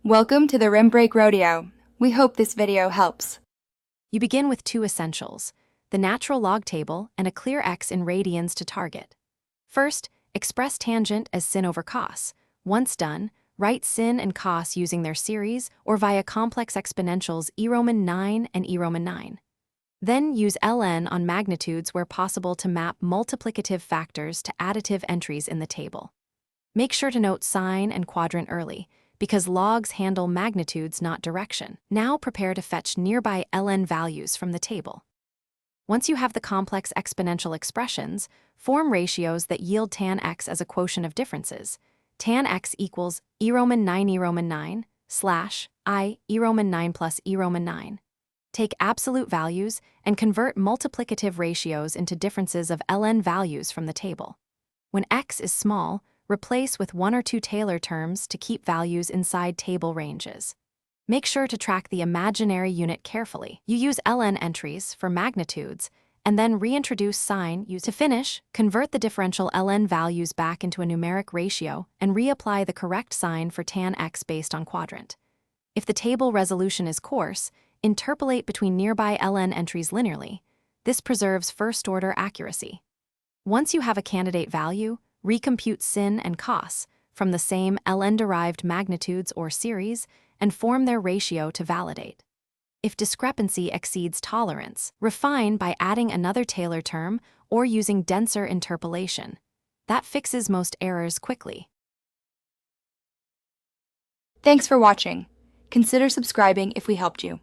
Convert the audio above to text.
Welcome to the Rim Break Rodeo. We hope this video helps. You begin with two essentials, the natural log table and a clear x in radians to target. First, express tangent as sin over cos. Once done, write sin and cos using their series or via complex exponentials e Roman 9 and e Roman 9. Then use ln on magnitudes where possible to map multiplicative factors to additive entries in the table. Make sure to note sign and quadrant early, because logs handle magnitudes, not direction. Now prepare to fetch nearby ln values from the table. Once you have the complex exponential expressions, form ratios that yield tan x as a quotient of differences. Tan x equals e Roman 9 slash I e Roman 9 plus e Roman 9. Take absolute values and convert multiplicative ratios into differences of ln values from the table. When x is small, replace with one or two Taylor terms to keep values inside table ranges. Make sure to track the imaginary unit carefully. You use ln entries for magnitudes, and then reintroduce sign. To finish, convert the differential ln values back into a numeric ratio and reapply the correct sign for tan x based on quadrant. If the table resolution is coarse, interpolate between nearby ln entries linearly. This preserves first-order accuracy. Once you have a candidate value, recompute sin and cos from the same ln-derived magnitudes or series and form their ratio to validate. If discrepancy exceeds tolerance, refine by adding another Taylor term or using denser interpolation. That fixes most errors quickly. Thanks for watching. Consider subscribing if we helped you.